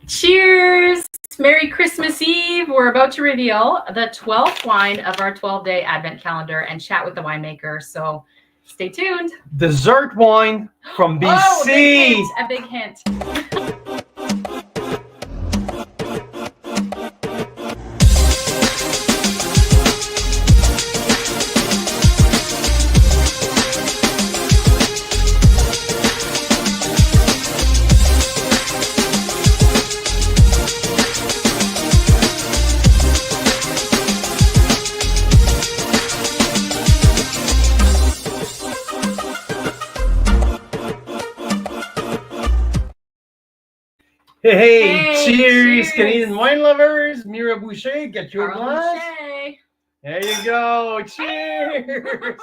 Cheers! Merry Christmas Eve. We're about to reveal the 12th wine of our 12-day Advent calendar and chat with the winemaker. So stay tuned. Dessert wine from BC. Oh, a big hint. Hey, cheers, cheers. Canadian wine lovers. Mira Boucher, get your Carl glass. Boucher. There you go. Cheers.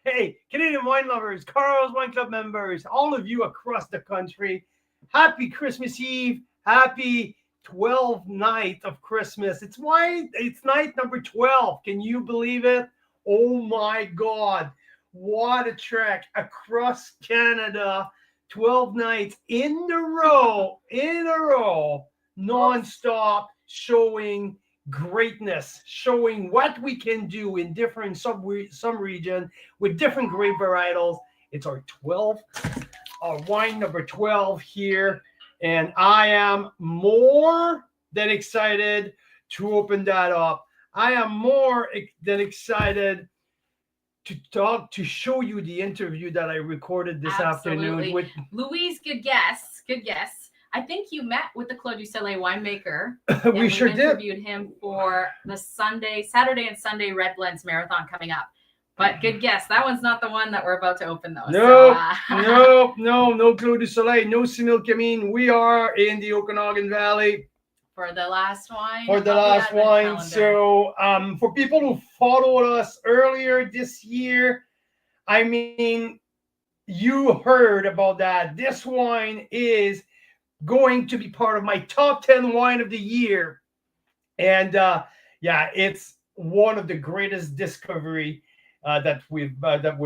Hey, Canadian wine lovers, Carl's Wine Club members, all of you across the country, happy Christmas Eve. Happy 12th night of Christmas. It's night number 12. Can you believe it? Oh my God. What a trek across Canada. 12 nights in a row, nonstop, showing greatness, showing what we can do in different some region with different grape varietals. It's our wine number 12 here, and I am more than excited to open that up. I am more than excited to show you the interview that I recorded this afternoon with Louise. Good guess. I think you met with the Clos du Soleil winemaker. we sure did. Interviewed him for the Saturday and Sunday Red Blends Marathon coming up. But good guess. That one's not the one that we're about to open, though. No Clos du Soleil, no Similkameen. We are in the Okanagan Valley. For the last wine. So for people who followed us earlier this year, I mean, you heard about that. This wine is going to be part of my top 10 wine of the year. And it's one of the greatest discovery that we've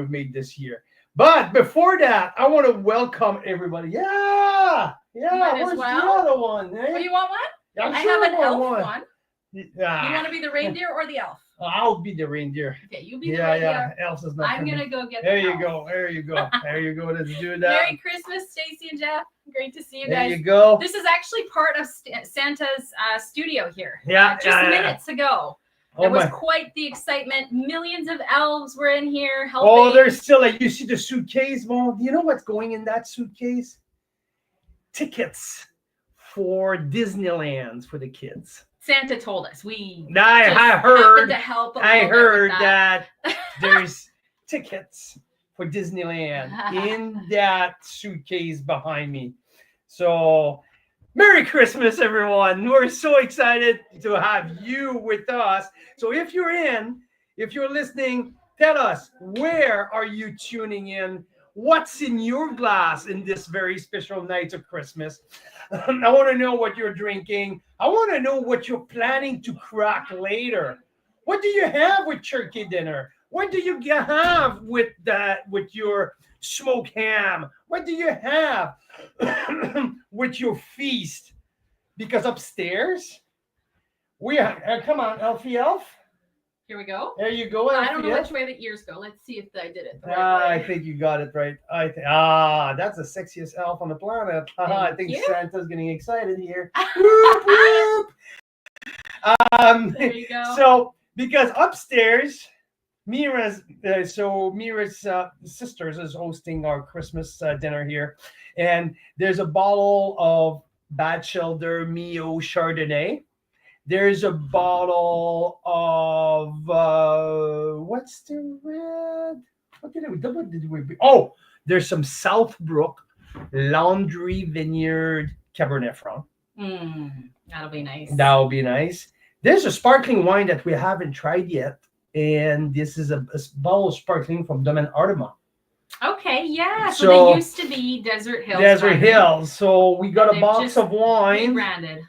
made this year. But before that, I want to welcome everybody. Yeah. Where's the other one? Eh? Oh, you want one? I have an elf one. You Yeah. want to be the reindeer or the elf? I'll be the reindeer. Okay, you be the reindeer. Elf is not. I'm going to go get There the you elf. go. There you go. Let's do that. Merry Christmas, Stacy and Jeff. Great to see you guys. There you go. This is actually part of Santa's studio here. Just minutes ago. It was quite the excitement. Millions of elves were in here helping. Oh, there's still you see the suitcase, Mom? Do you know what's going in that suitcase? Tickets for Disneyland for the kids. Santa told us. I heard that there's tickets for Disneyland in that suitcase behind me. So Merry Christmas, everyone. We're so excited to have you with us. So if you're listening, tell us, where are you tuning in? What's in your glass in this very special night of Christmas? I want to know what you're drinking. I want to know what you're planning to crack later. What do you have with turkey dinner? What do you have with your smoked ham? What do you have with your feast? Because upstairs, we are. Come on, Elfie Elf. Here we go. There you go. I don't know which way the ears go. Let's see if I did it the right way. I think you got it right. That's the sexiest elf on the planet. I think Santa's getting excited here. Whoop, whoop. There you go. So because upstairs, Mira's sisters is hosting our Christmas dinner here, and there's a bottle of Batchelder Mio Chardonnay. There's a bottle of what's the red? What did we? Oh, there's some Southbrook Laundry Vineyard Cabernet Franc. That'll be nice. That'll be nice. There's a sparkling wine that we haven't tried yet, and this is a bottle of sparkling from Domaine Ardemont. Okay, yeah. So they used to be Desert Hills. Desert Hills. So we got a box of wine. Rebranded.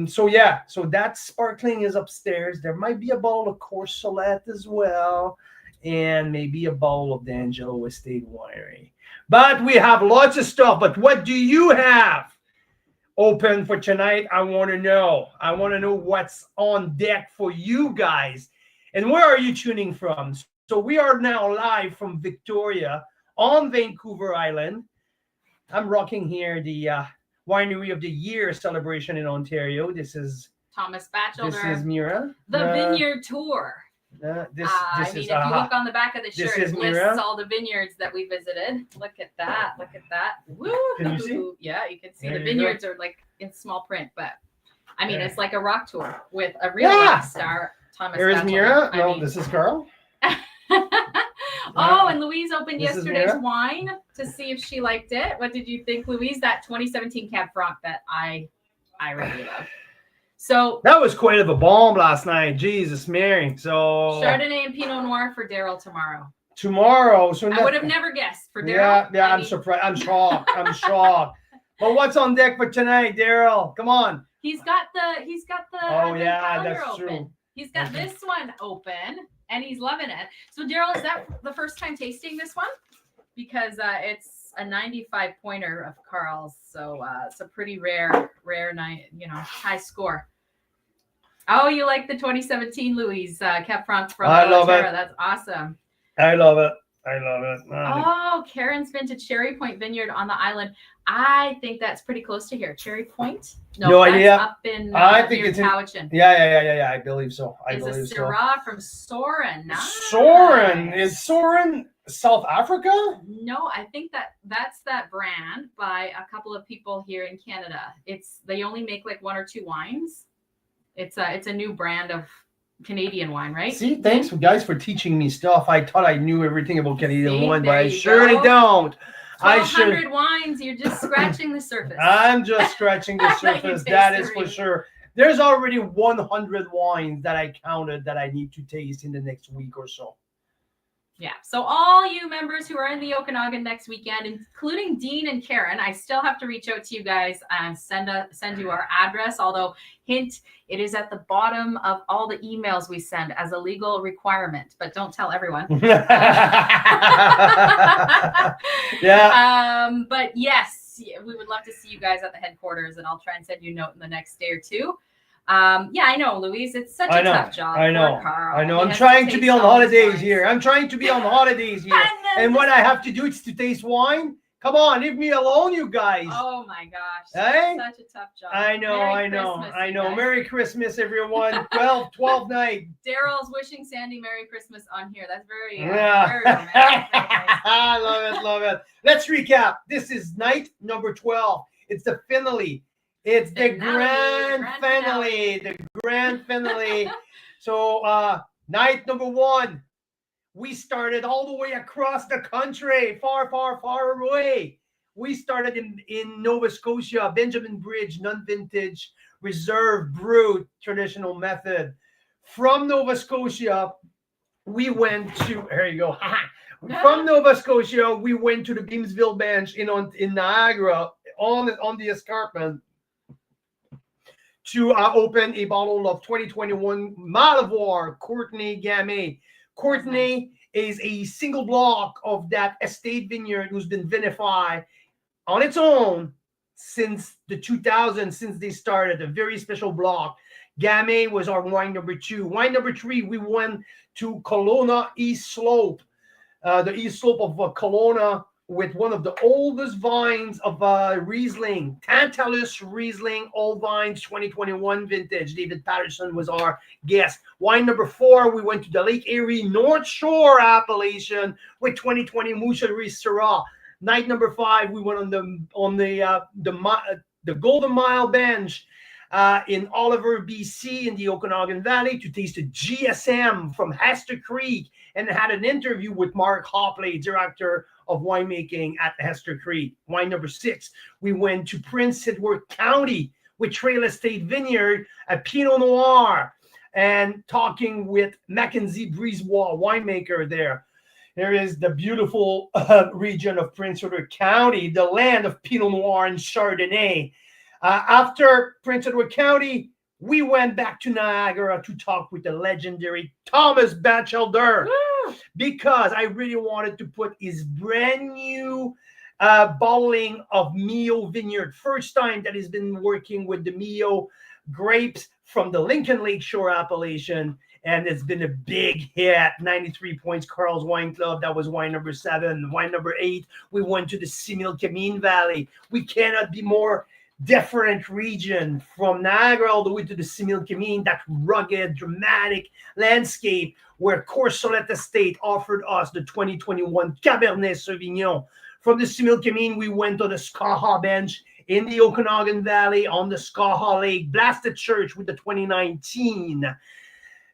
So that sparkling is upstairs. There might be a bottle of Courcelette as well, and maybe a bottle of D'Angelo Estate Winery. But we have lots of stuff. But what do you have? open for tonight. I want to know what's on deck for you guys. And where are you tuning from? So we are now live from Victoria on Vancouver Island. I'm rocking here the Winery of the Year celebration in Ontario. This is Thomas Batchelder. This is Mira. The Vineyard Tour. If you look on the back of the shirt, it lists all the vineyards that we visited. Look at that. Look at that. Woo! Can you see? Yeah, you can see the vineyards are like in small print, but I mean, it's like a rock tour with a real rock star, Thomas Batchelder. Here is Mira. No, this is Carl. And Louise opened yesterday's wine to see if she liked it. What did you think, Louise? That 2017 Cab Franc that I really love. So that was quite of a bomb last night. Jesus Mary. So Chardonnay and Pinot Noir for Daryl tomorrow. So I would have never guessed for Daryl. Yeah, I'm surprised. I'm shocked. I'm shocked. But what's on deck for tonight, Daryl? Come on. He's got the Oh yeah, that's open. true. He's got this one open and he's loving it. So Daryl, is that the first time tasting this one? Because it's a 95 pointer of Carl's, so it's a pretty rare high score. Oh, you like the 2017 Louise Cab Franc from Ontario? That's awesome. I love it. Oh, Karen's Vintage Cherry Point Vineyard on the island. I think that's pretty close to here. Cherry Point? No idea. Up in I think it's Cowichan. Yeah. I believe so. It's a Syrah from Soren. Nice. Soren. Is Soren South Africa? No, I think that's that brand by a couple of people here in Canada. They only make like one or two wines. It's a new brand of Canadian wine, right? See, thanks guys for teaching me stuff. I thought I knew everything about Canadian wine, but I surely don't. 1,200 wines. You're just scratching the surface. I'm just scratching the surface. That is for sure. There's already 100 wines that I counted that I need to taste in the next week or so. Yeah. So all you members who are in the Okanagan next weekend, including Dean and Karen, I still have to reach out to you guys and send you our address. Although, hint, it is at the bottom of all the emails we send as a legal requirement, but don't tell everyone. Yeah. But yes, we would love to see you guys at the headquarters, and I'll try and send you a note in the next day or two. I know, Louise. It's such a tough job. I know. I'm trying to be on holidays here. And what I have to do is to taste wine. Come on, leave me alone, you guys. Oh my gosh. Hey? Such a tough job. I know. Merry Christmas, everyone. 12 night. Daryl's wishing Sandy Merry Christmas on here. That's very romantic. I love it. Let's recap. This is night number 12. It's the finale. It's the grand finale. The grand finale. So, night number 1, we started all the way across the country, far away. We started in Nova Scotia, Benjamin Bridge, non-vintage, reserve, brut, traditional method. From Nova Scotia, we went to, here you go. From Nova Scotia, we went to the Beamsville Bench in Niagara on the escarpment to open a bottle of 2021 Malavoie Courtenay Gamay. Courtenay is a single block of that estate vineyard who's been vinified on its own since the 2000s, since they started. A very special block. Gamay was our wine number 2. Wine number 3, we went to Kelowna East Slope, the east slope of Kelowna, with one of the oldest vines of Riesling, Tantalus Riesling, Old Vines 2021 vintage. David Patterson was our guest. Wine number 4, we went to the Lake Erie North Shore appellation with 2020 Moucherie Syrah. Night number 5, we went on the Golden Mile Bench in Oliver, BC, in the Okanagan Valley to taste a GSM from Hester Creek, and had an interview with Mark Hopley, director of winemaking at Hester Creek. Wine number 6, we went to Prince Edward County with Trail Estate Vineyard, a Pinot Noir, and talking with Mackenzie Brisebois, winemaker there. There is the beautiful region of Prince Edward County, the land of Pinot Noir and Chardonnay. After Prince Edward County, we went back to Niagara to talk with the legendary Thomas Batchelder, because I really wanted to put his brand new bottling of Mio Vineyard. First time that he's been working with the Mio grapes from the Lincoln Lakeshore appellation. And it's been a big hit. 93 points, Carl's Wine Club. That was wine number 7. Wine number 8, we went to the Similkameen Valley. We cannot be more different region from Niagara all the way to the Similkameen, that rugged, dramatic landscape where Coursolette Estate offered us the 2021 Cabernet Sauvignon. From the Similkameen, we went on the Skaha Bench in the Okanagan Valley on the Skaha Lake, Blasted Church with the 2019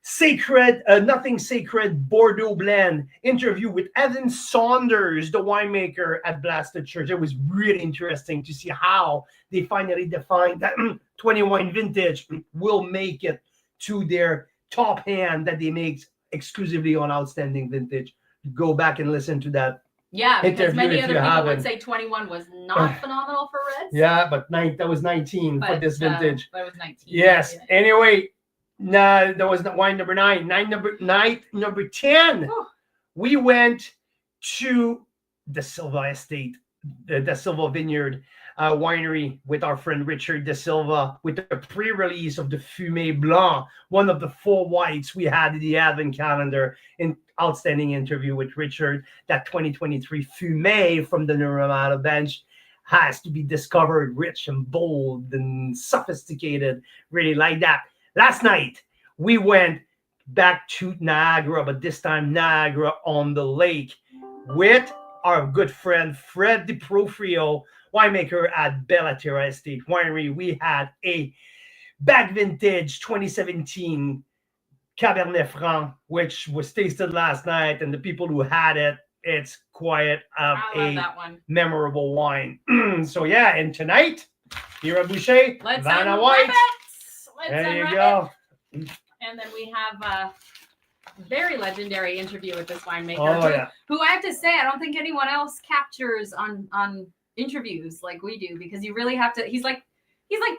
Sacred, Nothing Sacred Bordeaux blend. Interview with Evan Saunders, the winemaker at Blasted Church. It was really interesting to see how they finally defined that 21 vintage will make it to their top hand that they make exclusively on Outstanding Vintage. Go back and listen to that. Yeah, because interview many if other you people haven't. would say 21 was not phenomenal for reds. Yeah, but that was 19 for this vintage. But it was 19. Yes. Yeah. Anyway, no, that was wine number 9. Number 10. Whew. We went to the Silva Estate, the Silva Vineyard winery with our friend Richard De Silva with the pre-release of the Fumé Blanc, one of the 4 whites we had in the Advent calendar. In outstanding interview with Richard. That 2023 Fumé from the Neuramata bench has to be discovered, rich and bold and sophisticated. Really like that. Last night, we went back to Niagara, but this time Niagara on the Lake with our good friend Fred DiProfrio, winemaker at Bellaterra Estate Winery. We had a back vintage 2017 Cabernet Franc, which was tasted last night, and the people who had it, it's quite that one. memorable wine. So yeah, and tonight, here at Boucher, Let's Vanna unwrap White. it. There you go. And then we have a very legendary interview with this winemaker. Oh yeah. Who I have to say, I don't think anyone else captures on interviews like we do, because you really have to. He's like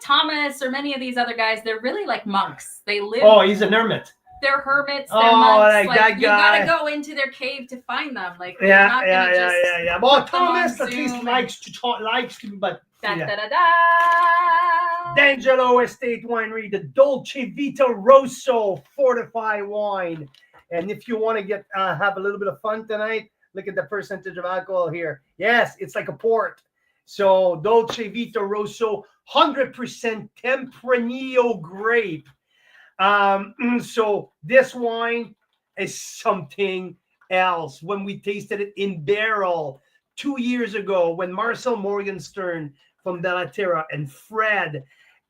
Thomas or many of these other guys. They're really like monks. They live. Oh, he's an hermit. They're hermits. They're Oh, monks. like that you guy. gotta go into their cave to find them. Like Yeah. Well, put them on Thomas at least Zoom likes to talk, but Da, yeah. da, da, da. D'Angelo Estate Winery, the Dolce Vita Rosso fortified wine. And if you want to get have a little bit of fun tonight, look at the percentage of alcohol here. Yes, it's like a port. So Dolce Vita Rosso, 100% Tempranillo grape. So this wine is something else. When we tasted it in barrel 2 years ago, when Marcel Morgenstern from Bellaterra and Fred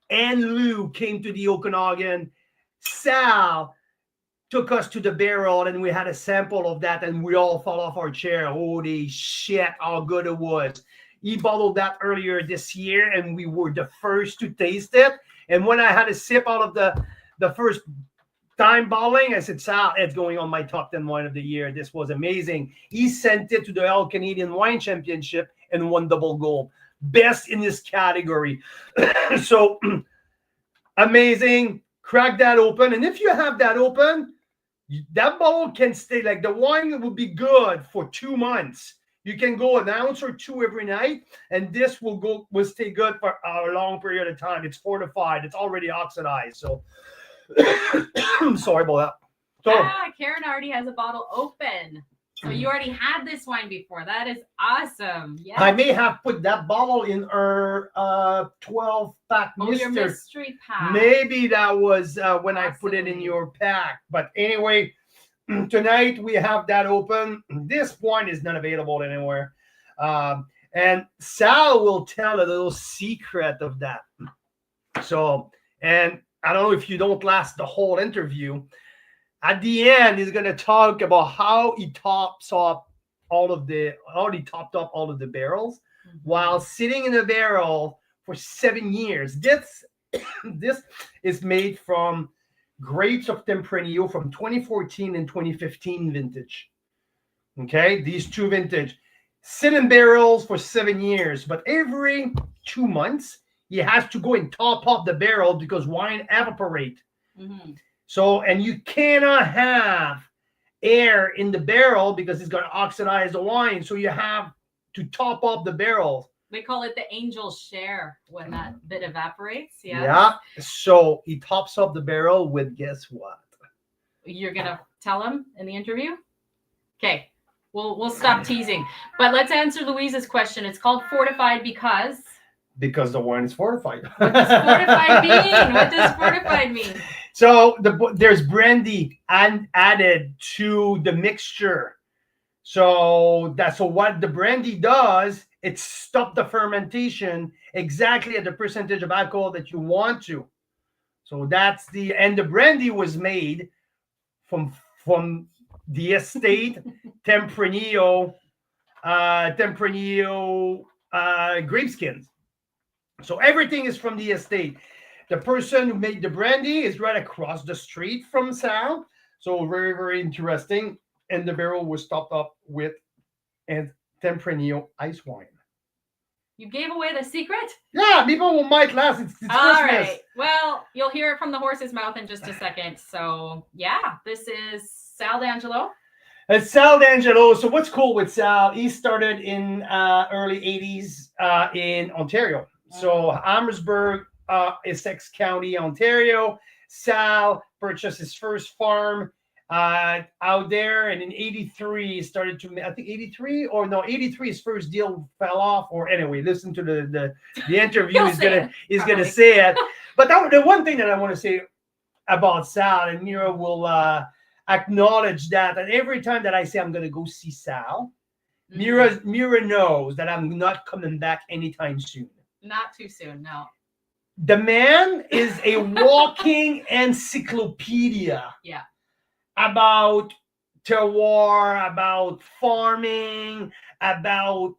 and Lou came to the Okanagan, Sal took us to the barrel and we had a sample of that and we all fell off our chair. Holy shit, how good it was. He bottled that earlier this year and we were the first to taste it. And when I had a sip out of the first time bottling, I said, Sal, it's going on my top 10 wine of the year. This was amazing. He sent it to the All Canadian Wine Championship and won double gold. Best in this category. So amazing. Crack that open. And if you have that open, that bottle can stay, like the wine will be good for 2 months. You can go an ounce or 2 every night, and this will stay good for a long period of time. It's fortified. It's already oxidized. So sorry about that. So Karen already has a bottle open. So you already had this wine before. That is awesome. Yeah. I may have put that bottle in our 12-pack your mystery pack. Maybe that was when I put it in your pack. But anyway, tonight we have that open. This wine is not available anywhere. And Sal will tell a little secret of that. So, and I don't know if you don't last the whole interview. At the end, he's going to talk about how he topped up all of the barrels while sitting in a barrel for 7 years. This is made from grapes of Tempranillo from 2014 and 2015 vintage. Okay, these 2 vintage sit in barrels for 7 years, but every 2 months he has to go and top up the barrel because wine evaporate. Mm-hmm. So, and you cannot have air in the barrel because it's going to oxidize the wine. So you have to top up the barrel. They call it the angel share when that bit evaporates. Yeah. Yeah. So he tops up the barrel with, guess what? You're gonna tell him in the interview? Okay. We'll stop teasing. But let's answer Louise's question. It's called fortified because the wine is fortified. What does fortified mean? What does fortified mean? So there's brandy added to the mixture. So what the brandy does, it stops the fermentation exactly at the percentage of alcohol that you want to. So and the brandy was made from the estate Tempranillo grape skins. So everything is from the estate. The person who made the brandy is right across the street from Sal. So very, very interesting. And the barrel was topped up with Tempranillo ice wine. You gave away the secret? Yeah, people might laugh. It's All Christmas. right. Well, you'll hear it from the horse's mouth in just a second. So, yeah, this is Sal D'Angelo. It's Sal D'Angelo. So what's cool with Sal, he started in early 80s in Ontario. So Amherstburg, Essex County, Ontario. Sal purchased his first farm out there, and in 83 he started to, I think 83 his first deal fell off, or anyway, listen to the interview. he's gonna say it. But the one thing that I want to say about Sal, and Mira will acknowledge that every time that I say I'm gonna go see Sal, Mira knows that I'm not coming back anytime soon. Not too soon, no. The man is a walking encyclopedia. Yeah. About terroir, about farming, about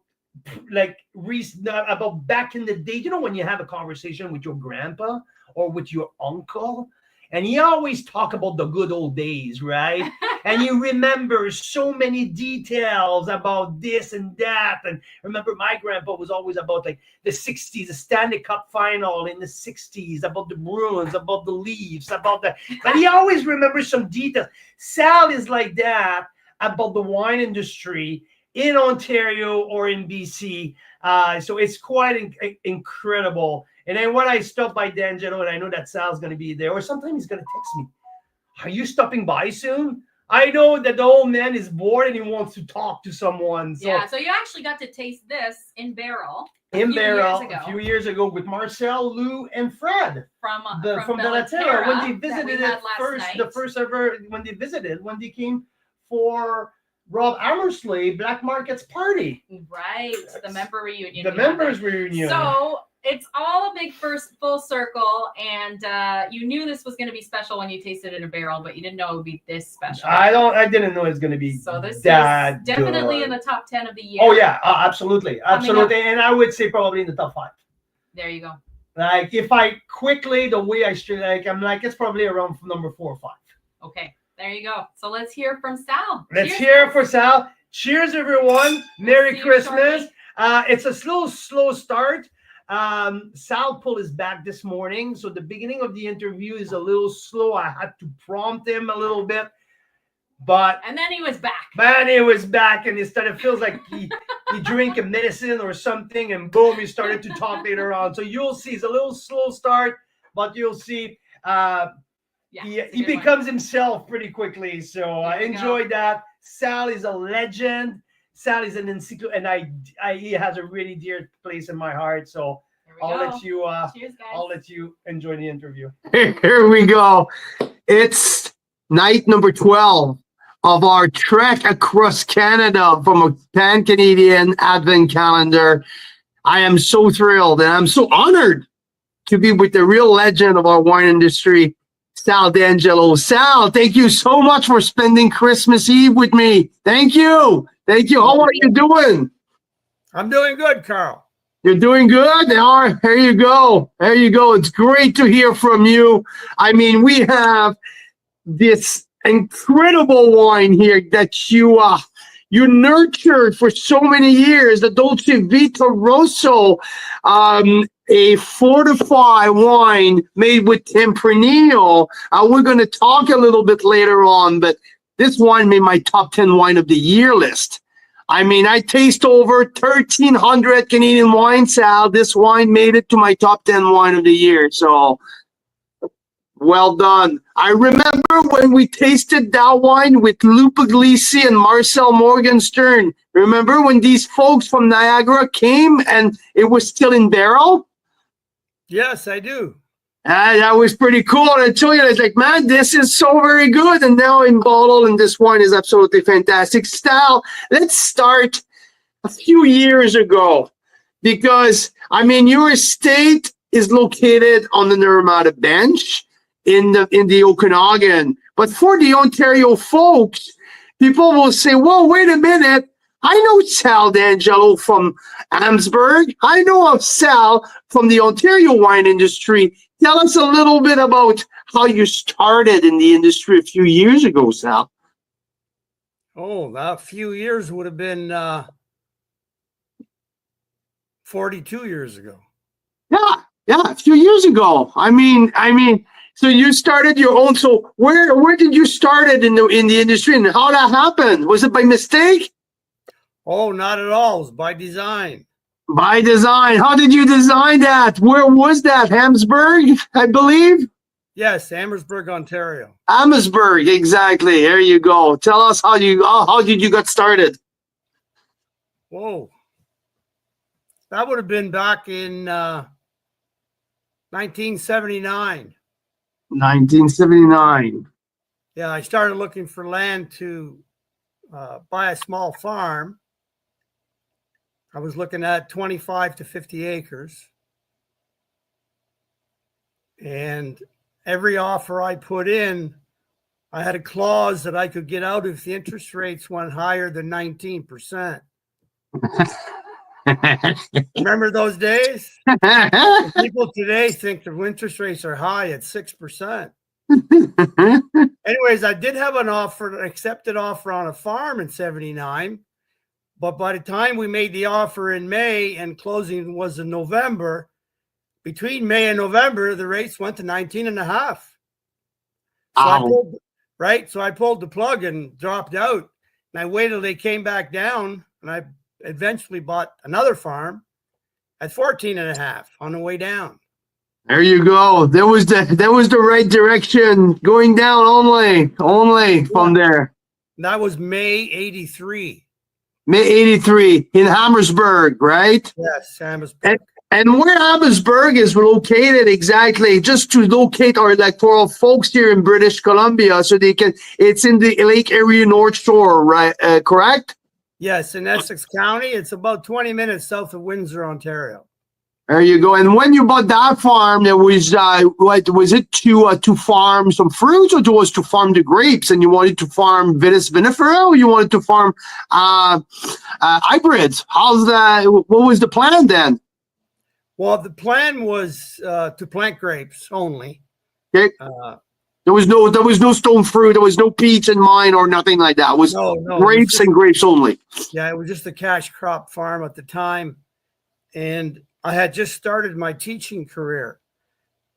back in the day. You know, when you have a conversation with your grandpa or with your uncle, and he always talk about the good old days, right? And you remember so many details about this and that. And remember, my grandpa was always about like the 60s, the Stanley Cup final in the 60s, about the Bruins, about the Leafs, but he always remembers some details. Sal is like that about the wine industry in Ontario or in BC. So it's quite incredible. And then when I stop by D'Angelo and I know that Sal's going to be there, or sometimes he's going to text me, "Are you stopping by soon?" I know that the old man is bored and he wants to talk to someone. So, yeah, so you actually got to taste this in barrel. A few years ago with Marcel, Lou, and Fred from Bellaterra when they visited when they came for Rob Amersley Black Market's party. Right, the member reunion. The members reunion. So it's all a big first full circle, and you knew this was going to be special when you tasted it in a barrel, but you didn't know it would be this special. I didn't know it was going to be. So this is that definitely good. in the top 10 of the year. Oh yeah, absolutely, and I would say probably in the top 5. There you go. Like if I quickly the way I should, I'm like it's probably around number 4 or 5. Okay, there you go. So let's hear from Sal. Let's hear for Sal. Cheers, everyone. Merry Christmas. It's a slow start. Sal pulled his back this morning, so the beginning of the interview is a little slow. I had to prompt him a little bit, and then he was back. And it feels like he drank a medicine or something, and boom, he started to talk later on. So you'll see it's a little slow start, but you'll see he becomes himself pretty quickly. So I enjoyed that. Sal is a legend. Sal is an encyclopedia, and he has a really dear place in my heart. So I'll let you. Cheers, guys. I'll let you enjoy the interview. Here we go. It's night number 12 of our trek across Canada from a pan-Canadian Advent calendar. I am so thrilled and I'm so honored to be with the real legend of our wine industry, Sal D'Angelo. Sal, thank you so much for spending Christmas Eve with me. Thank you. Thank you. How are you doing? I'm doing good, Carl. You're doing good? All right, there you go. There you go. It's great to hear from you. I mean, we have this incredible wine here that you nurtured for so many years, the Dolce Vita Rosso, a fortified wine made with Tempranillo. We're going to talk a little bit later on, but this wine made my top 10 wine of the year list. I mean, I taste over 1,300 Canadian wine, Sal. This wine made it to my top 10 wine of the year. So well done. I remember when we tasted that wine with Lou Puglisi and Marcel Morgenstern. Remember when these folks from Niagara came and it was still in barrel? Yes, I do. That was pretty cool. And I tell you, I was like, man, this is so very good. And now in bottle, and this wine is absolutely fantastic. Sal, let's start a few years ago. Because, I mean, your estate is located on the Naramata Bench in the Okanagan. But for the Ontario folks, people will say, whoa, wait a minute. I know Sal D'Angelo from Amherstburg. I know of Sal from the Ontario wine industry. Tell us a little bit about how you started in the industry a few years ago, Sal. Oh, that few years would have been 42 years ago. Yeah, a few years ago. I mean, so you started your own. So where did you start it in the industry, and how that happened? Was it by mistake? Oh, not at all. It was by design. By design. How did you design that? Where was that? Amherstburg, I believe. Yes, Amherstburg, Ontario. Amherstburg, exactly. There you go. Tell us how did you got started? Whoa. That would have been back in 1979. 1979. Yeah, I started looking for land to buy a small farm. I was looking at 25 to 50 acres. And every offer I put in, I had a clause that I could get out if the interest rates went higher than 19%. Remember those days? People today think the interest rates are high at 6%. Anyways, I did have an accepted offer on a farm in 79. But by the time we made the offer in May and closing was in November, between May and November, the rates went to 19.5. So I pulled the plug and dropped out. And I waited till they came back down, and I eventually bought another farm at 14.5 on the way down. There you go. That was the right direction. Going down only from there. That was May 83. May 83 in Amherstburg, right? Yes, Amherstburg. And where Amherstburg is located exactly, just to locate our electoral folks here in British Columbia, so it's in the Lake Erie North Shore, right? Correct? Yes, in Essex County. It's about 20 minutes south of Windsor, Ontario. There you go. And when you bought that farm, there was was it to farm some fruits, or was to farm the grapes? And you wanted to farm Vitis vinifera, or you wanted to farm hybrids? How's that? What was the plan then? Well, the plan was to plant grapes only. Okay. There was no stone fruit. There was no peach in mine or nothing like that. It was grapes and grapes only. Yeah, it was just a cash crop farm at the time, and I had just started my teaching career,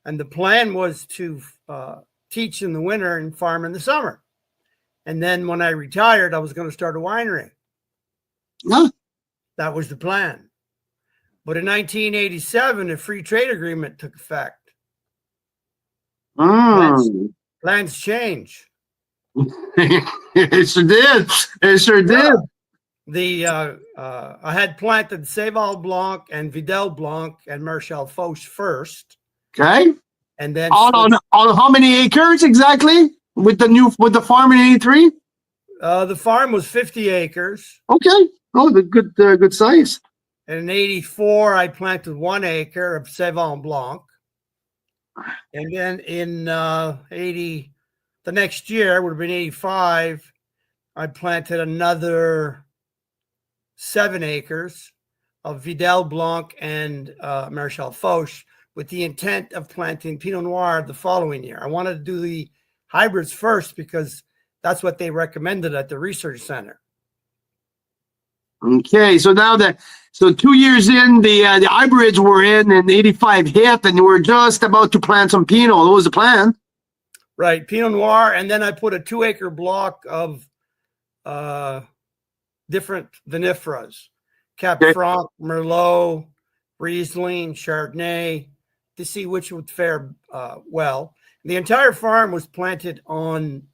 and the plan was to teach in the winter and farm in the summer. And then when I retired, I was going to start a winery. Huh? That was the plan. But in 1987, a free trade agreement took effect. Plans change. It sure did. It sure did. I had planted Saval Blanc and Vidal Blanc and Marshall Foch first. Okay. And then on how many acres exactly with the farm in 83? The farm was 50 acres. Okay. Oh, the good size. And in 84, I planted 1 acre of Sauvignon Blanc. And then in the next year, would have been 85, I planted another 7 acres of Vidal Blanc and Marshall Foch, with the intent of planting Pinot Noir the following year. I wanted to do the hybrids first because that's what they recommended at the research center. Okay, so now 2 years in, the hybrids were in, and 85 hit, and we're just about to plant some Pinot. That was the plan. Right, Pinot Noir, and then I put a 2 acre block of different vinifera's, Cab Franc, Merlot, Riesling, Chardonnay, to see which would fare well. The entire farm was planted on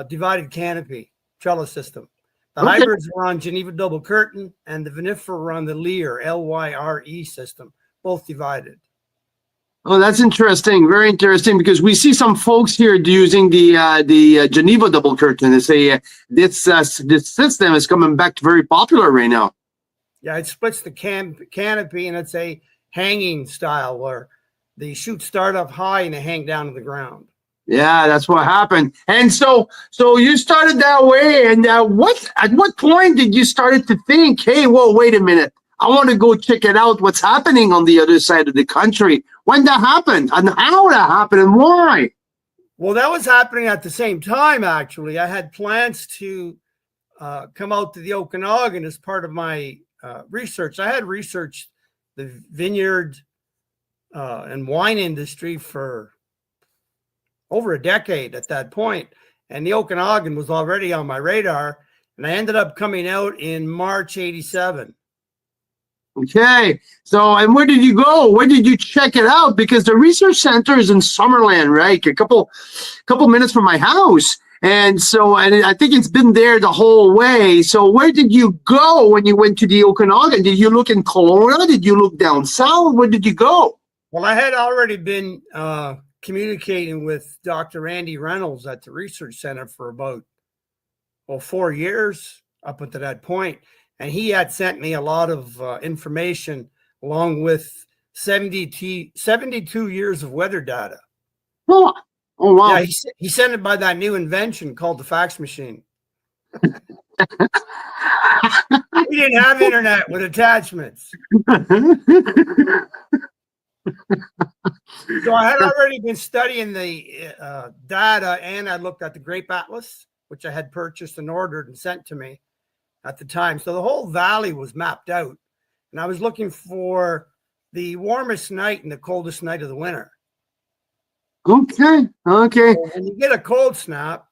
divided canopy trellis system. The hybrids were on Geneva double curtain, and the vinifera were on the Lyre, Lyre system, both divided. Oh, that's interesting. Very interesting, because we see some folks here using the Geneva double curtain. They say this system is coming back very popular right now. Yeah, it splits the canopy, and it's a hanging style where the shoots start up high and they hang down to the ground. Yeah, that's what happened. And so you started that way. And at what point did you started to think, hey, well, wait a minute, I want to go check it out. What's happening on the other side of the country? When that happened, and how that happened, and why? Well, that was happening at the same time. Actually, I had plans to come out to the Okanagan as part of my research. I had researched the vineyard and wine industry for over a decade at that point, and the Okanagan was already on my radar, and I ended up coming out in March '87. Okay, so, and where did you go? Where did you check it out? Because the research center is in Summerland, right? A couple minutes from my house. And so, and I think it's been there the whole way. So where did you go when you went to the Okanagan? Did you look in Kelowna? Did you look down south? Where did you go? Well, I had already been communicating with Dr. Andy Reynolds at the research center for about 4 years up until that point. And he had sent me a lot of information along with 72 years of weather data. Oh wow. Yeah, he sent it by that new invention called the fax machine. We didn't have internet with attachments. So I had already been studying the data, and I looked at the Grape Atlas, which I had purchased and ordered and sent to me at the time. So the whole valley was mapped out, and I was looking for the warmest night and the coldest night of the winter. Okay. So when you get a cold snap,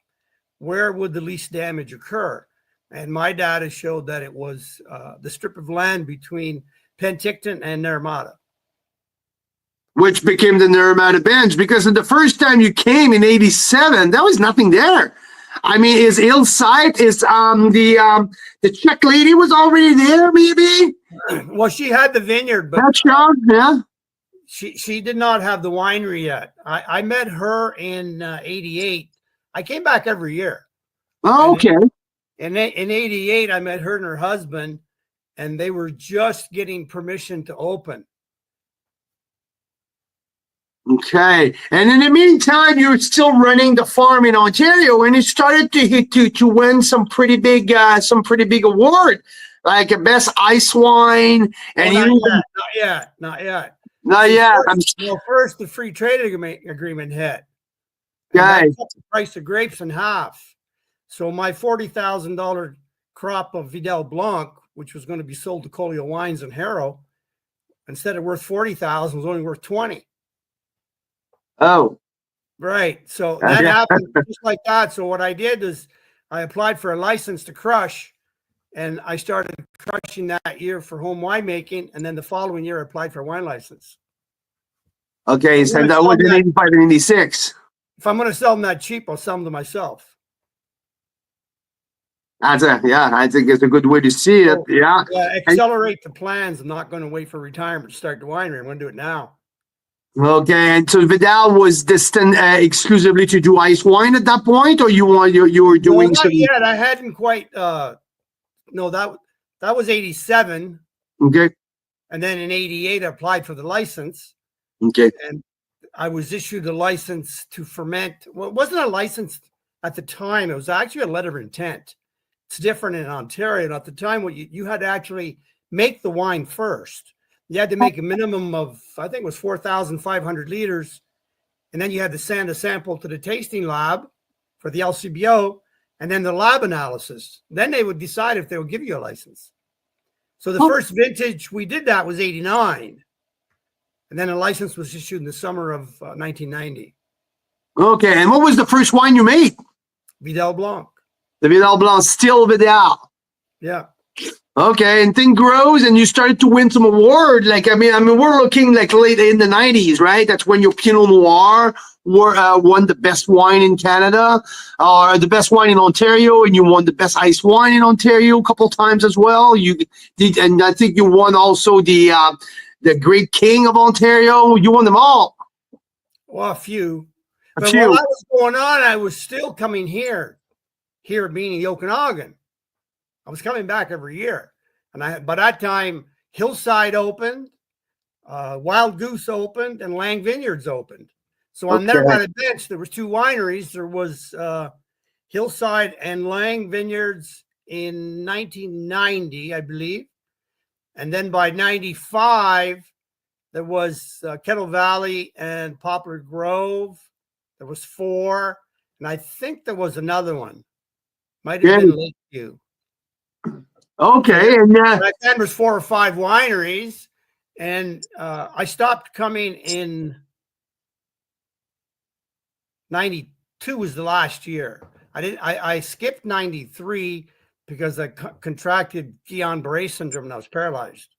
where would the least damage occur? And my data showed that it was the strip of land between Penticton and Naramata. Which became the Naramata Bench, because the first time you came in '87, there was nothing there. I mean, is Hillside, is the Czech lady was already there, maybe? Well, she had the vineyard, but That's young, yeah. she did not have the winery yet. I met her in '88. I came back every year. Oh, okay. In '88, I met her and her husband, and they were just getting permission to open. Okay. And in the meantime, you were still running the farm in Ontario, and it started to win some pretty big award, like a best ice wine. And Not yet. Not yet. Well, first the free trade agreement hit. Okay. Cut the price of grapes in half. So my $40,000 crop of Vidal Blanc, which was going to be sold to Collier Wines in Harrow, instead of worth $40,000, was only worth $20,000. Oh. Right. So that happened just like that. So what I did is I applied for a license to crush, and I started crushing that year for home winemaking. And then the following year I applied for a wine license. Okay. So that was in '85 and '86. If I'm going to sell them that cheap, I'll sell them to myself. I think it's a good way to see it. So, yeah. Accelerate the plans. I'm not going to wait for retirement to start the winery. I'm going to do it now. Okay. And so Vidal was destined exclusively to do ice wine at that point, or you were doing not some? yet. I hadn't quite. No, that was '87. Okay. And then in '88, I applied for the license. Okay. And I was issued a license to ferment. Well, it wasn't a license at the time. It was actually a letter of intent. It's different in Ontario. And at the time, what you had to actually make the wine first. You had to make a minimum of, I think it was 4,500 liters. And then you had to send a sample to the tasting lab for the LCBO, and then the lab analysis. Then they would decide if they would give you a license. So the first vintage we did that was '89. And then a license was issued in the summer of 1990. Okay. And what was the first wine you made? Vidal Blanc. The Vidal Blanc, still Vidal. Yeah. Okay, and thing grows, and you started to win some award. Like, we're looking like late in the '90s, right? That's when your Pinot Noir won the best wine in Canada, or the best wine in Ontario, and you won the best ice wine in Ontario a couple times as well. You did, and I think you won also the Great King of Ontario. You won them all. Well, a few. A But few. while that was going on, I was still coming here being in the Okanagan. I was coming back every year. And by that time, Hillside opened, Wild Goose opened, and Lang Vineyards opened. So on there by the bench, there was two wineries. There was Hillside and Lang Vineyards in 1990, I believe. And then by 95, there was Kettle Valley and Poplar Grove. There was 4. And I think there was another one. Might have been Lakeview. Okay, and Back then was 4 or 5 wineries, and I stopped coming in 92 was the last year. I skipped 93 because I contracted Guillain-Barré syndrome and I was paralyzed,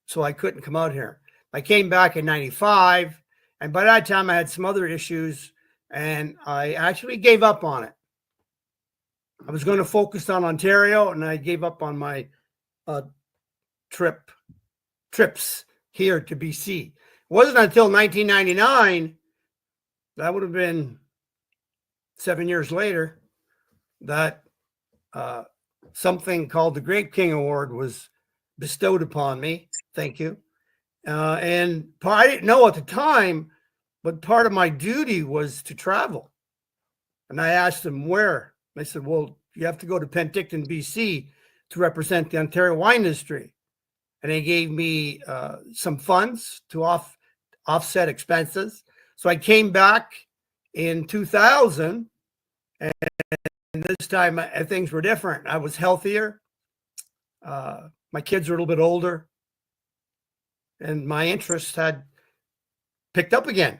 so I couldn't come out here. I came back in 95, and by that time I had some other issues, and I actually gave up on it. I was going to focus on Ontario, and I gave up on my trips here to BC. It wasn't until 1999, that would have been 7 years later, that something called the Grape King Award was bestowed upon me. Thank you. And I didn't know at the time, but part of my duty was to travel. And I asked them where. They said, well, you have to go to Penticton, BC to represent the Ontario wine industry. And they gave me some funds to offset expenses. So I came back in 2000, and this time things were different. I was healthier. My kids were a little bit older, and my interest had picked up again.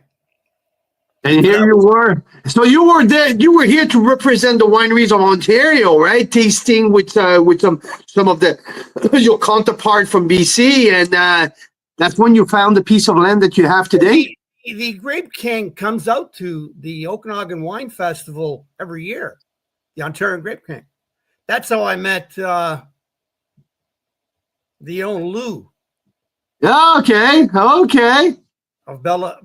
And here you were. So you were there. You were here to represent the wineries of Ontario, right? Tasting with some of your counterpart from BC, and that's when you found the piece of land that you have today. The Grape King comes out to the Okanagan Wine Festival every year. The Ontario Grape King. That's how I met the own Lou. Okay. Of Bella.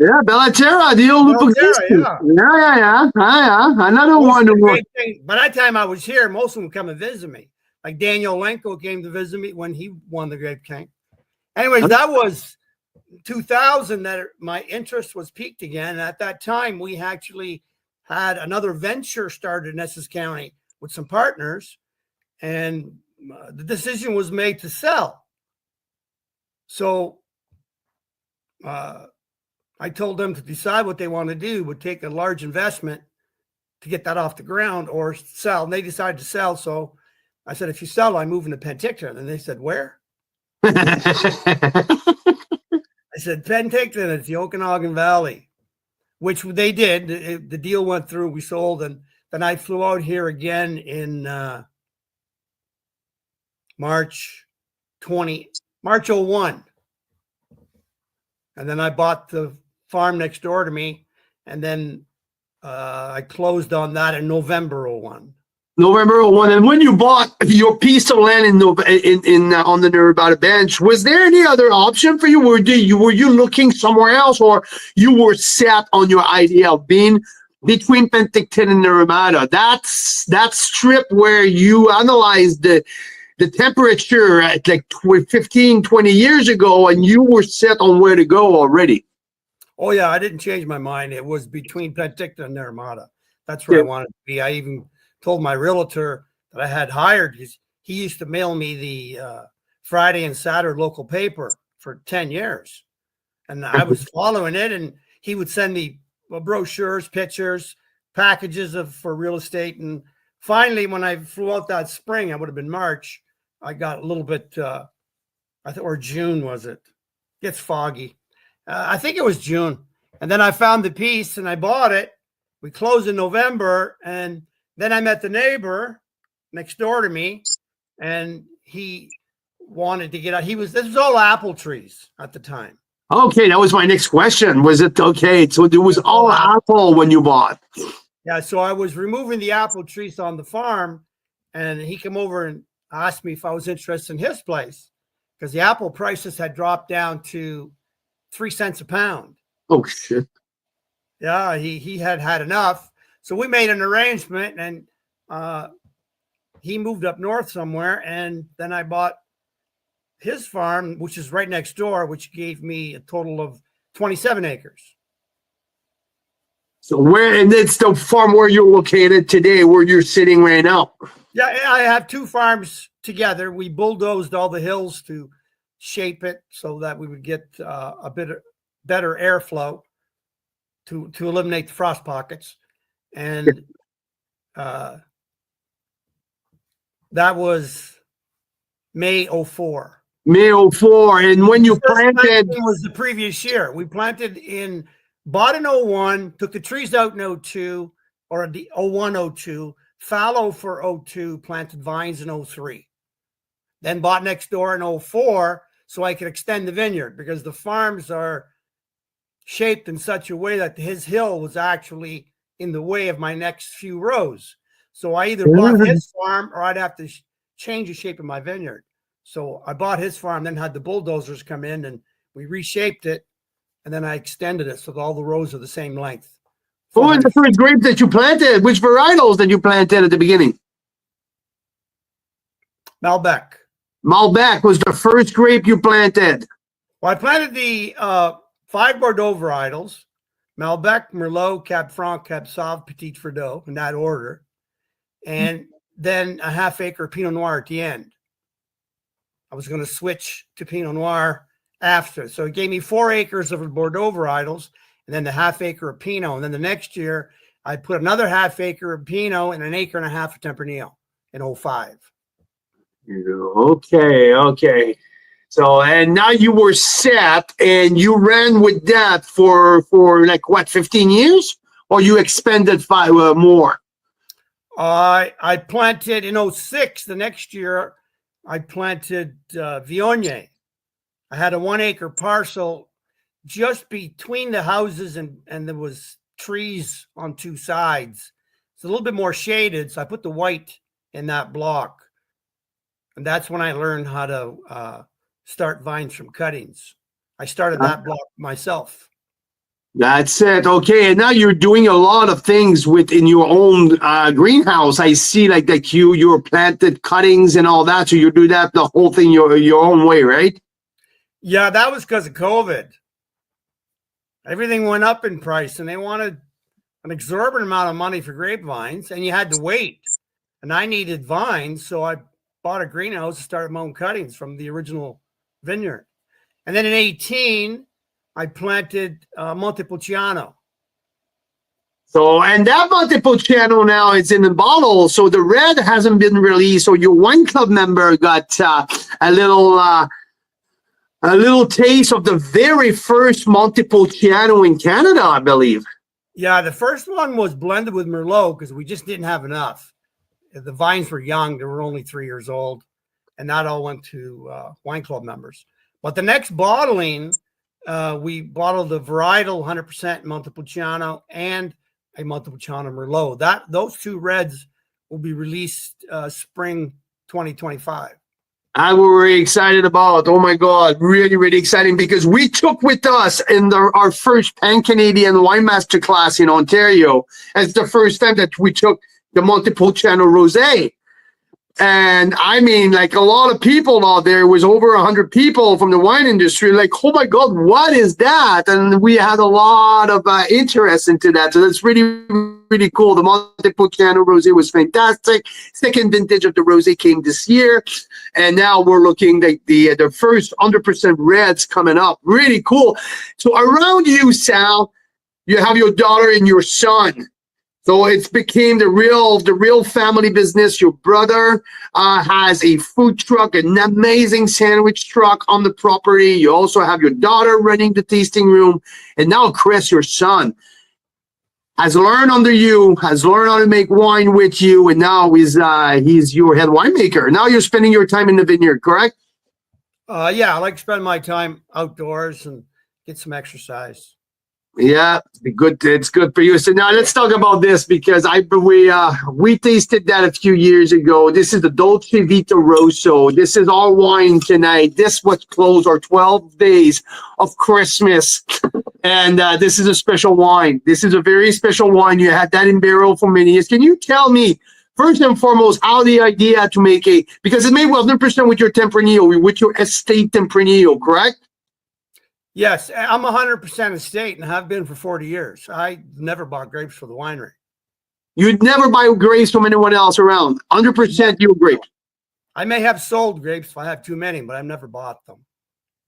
Yeah, Bellaterra, the old Yeah. Yeah. Another one. By that time I was here, most of them come and visit me. Like Daniel Lenko came to visit me when he won the Grape King. Anyways, that was 2000 that my interest was peaked again. And at that time, we actually had another venture started in Essex County with some partners, and the decision was made to sell. So I told them to decide what they want to do, would take a large investment to get that off the ground or sell. And they decided to sell. So I said, if you sell, I'm moving to Penticton. And they said, where? I said, Penticton, it's the Okanagan Valley, which they did. The deal went through, we sold. And then I flew out here again in March 01. And then I bought the farm next door to me, and then I closed on that in November 01. November 01. And when you bought your piece of land on the Nevada bench, was there any other option for you? Were you looking somewhere else, or you were set on your idea of being between Penticton and Nevada? That's that strip where you analyzed the temperature at like 15, 20 years ago, and you were set on where to go already. Oh, yeah, I didn't change my mind. It was between Penticton and Armada. That's where I wanted to be. I even told my realtor that I had hired. He used to mail me the Friday and Saturday local paper for 10 years. And I was following it, and he would send me brochures, pictures, packages for real estate. And finally, when I flew out that spring, I would have been March, I got a little bit, I think, or June was it? It's foggy. I think it was June. And then I found the piece and I bought it. We closed in November. And then I met the neighbor, next door to me, and he wanted to get out. This was all apple trees at the time. Okay, that was my next question. Was it okay? So it was all apple when you bought. Yeah, so I was removing the apple trees on the farm, and he came over and asked me if I was interested in his place because the apple prices had dropped down to 3 cents a pound. Oh shit! Yeah, he had had enough, so we made an arrangement, and he moved up north somewhere, and then I bought his farm, which is right next door, which gave me a total of 27 acres. So and it's the farm where you're located today, where you're sitting right now. Yeah, I have 2 farms together. We bulldozed all the hills to shape it so that we would get a bit better airflow to eliminate the frost pockets. And that was May 04. May 04. And when you planted, was the previous year. We planted bought in 01, took the trees out in 02 or the 01, 02, fallow for 02, planted vines in 03. Then bought next door in 04 so I could extend the vineyard because the farms are shaped in such a way that his hill was actually in the way of my next few rows. So I either bought his farm or I'd have to change the shape of my vineyard. So I bought his farm, then had the bulldozers come in and we reshaped it. And then I extended it so that all the rows are the same length. what was the first grape that you planted? Which varietals that you planted at the beginning? Malbec. Malbec was the first grape you planted. Well, I planted the 5 Bordeaux varietals: Malbec, Merlot, Cab Franc, Cab Sauv, Petit Verdot, in that order. And then a ½ acre Pinot Noir at the end. I was going to switch to Pinot Noir after. So it gave me 4 acres of Bordeaux varietals and then the ½ acre of Pinot. And then the next year, I put another ½ acre of Pinot and an acre and a half of Tempranillo in 05. Okay. So, and now you were set and you ran with that for like what, 15 years? Or you expanded 5 more? I planted in 06. The next year, I planted Viognier. I had a 1 acre parcel just between the houses and there was trees on 2 sides. It's a little bit more shaded. So I put the white in that block. And that's when I learned how to start vines from cuttings. I started that block myself. That's it. Okay, and now you're doing a lot of things within your own greenhouse. I see like that you're planted cuttings and all that. So you do that the whole thing your own way, right? Yeah, that was because of COVID. Everything went up in price and they wanted an exorbitant amount of money for grapevines and you had to wait. And I needed vines, so I bought a greenhouse and started my own cuttings from the original vineyard. And then in 18, I planted Montepulciano. So, and that Montepulciano now is in the bottle. So the red hasn't been released. So your wine club member got a little taste of the very first Montepulciano in Canada, I believe. Yeah, the first one was blended with Merlot because we just didn't have enough. The vines were young. They were only 3 years old. And that all went to wine club members. But the next bottling, we bottled a varietal 100% Montepulciano and a Montepulciano Merlot. Those 2 reds will be released spring 2025. I'm very excited about. Oh my God, really, really exciting because we took with us in our first Pan-Canadian Wine Master class in Ontario. It's the first time that we took the Montepulciano Rosé. And I mean, like a lot of people out there, was over 100 people from the wine industry, like, oh my God, what is that? And we had a lot of interest into that. So that's really, really cool. The Montepulciano Rosé was fantastic. Second vintage of the Rosé came this year. And now we're looking like the first 100% reds coming up. Really cool. So around you, Sal, you have your daughter and your son. So it's became the real family business. Your brother has a food truck, an amazing sandwich truck on the property. You also have your daughter running the tasting room. And now Chris, your son. has learned under you, has learned how to make wine with you, and now he's your head winemaker. Now you're spending your time in the vineyard, correct? Yeah, I like to spend my time outdoors and get some exercise. Yeah, good. It's good for you. So now let's talk about this because we tasted that a few years ago. This is the Dolce Vita Rosso. This is our wine tonight. This was closed our 12 days of Christmas, and this is a special wine. This is a very special wine. You had that in barrel for many years. Can you tell me first and foremost how the idea to make because it's made 100% with your Tempranillo, with your estate Tempranillo, correct? Yes, I'm 100% estate and have been for 40 years. I never bought grapes for the winery. You'd never buy grapes from anyone else around. 100% your grapes. I may have sold grapes if I have too many, but I've never bought them.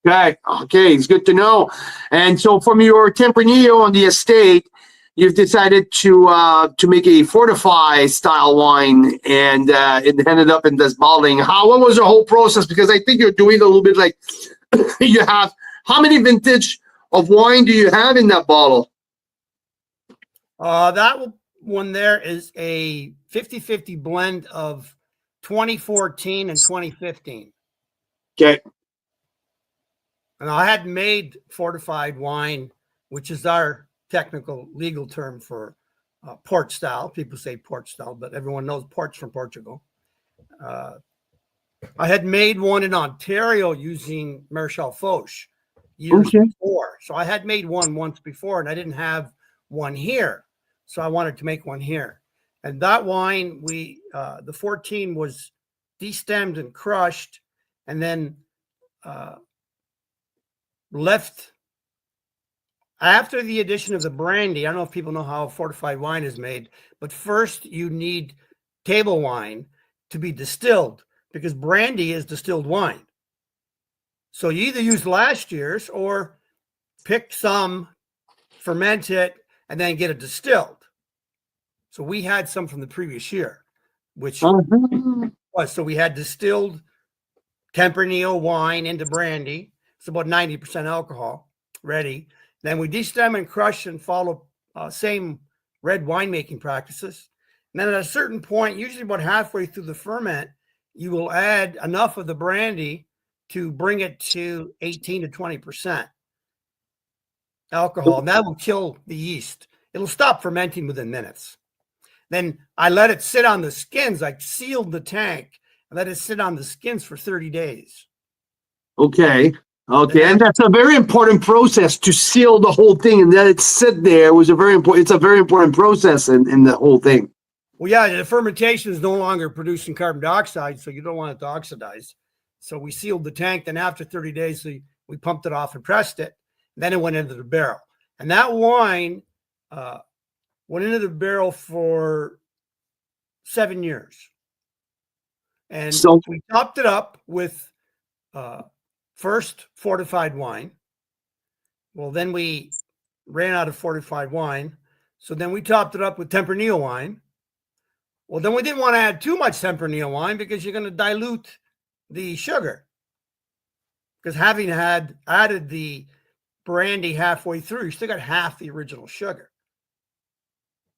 Okay, it's good to know. And so from your Tempranillo on the estate, you've decided to make a fortified style wine, and it ended up in this bottling. What was the whole process? Because I think you're doing a little bit like you have. How many vintage of wine do you have in that bottle? That one there is a 50-50 blend of 2014 and 2015. Okay. And I had made fortified wine, which is our technical legal term for port style. People say port style, but everyone knows port's from Portugal. I had made one in Ontario using Maréchal Foch years before. So I had made one once before, and I didn't have one here. So I wanted to make one here. And that wine, the 14 was destemmed and crushed, and then left after the addition of the brandy. I don't know if people know how fortified wine is made, but first you need table wine to be distilled because brandy is distilled wine. So you either use last year's or pick some, ferment it, and then get it distilled. So we had some from the previous year, which was, so we had distilled Tempranillo wine into brandy. It's about 90% alcohol ready. Then we destem and crush and follow same red winemaking practices. And then at a certain point, usually about halfway through the ferment, you will add enough of the brandy to bring it to 18 to 20% alcohol. And that will kill the yeast. It'll stop fermenting within minutes. Then I let it sit on the skins. I sealed the tank and let it sit on the skins for 30 days. Okay. And that's a very important process to seal the whole thing and let it sit there. It's a very important process in the whole thing. Well, yeah, the fermentation is no longer producing carbon dioxide, so you don't want it to oxidize. So we sealed the tank. Then after 30 days, we pumped it off and pressed it. And then it went into the barrel. And that wine went into the barrel for 7 years. And so we topped it up with first fortified wine. Well, then we ran out of fortified wine. So then we topped it up with Tempranillo wine. Well, then we didn't want to add too much Tempranillo wine because you're going to dilute the sugar. Because having added the brandy halfway through, you still got half the original sugar.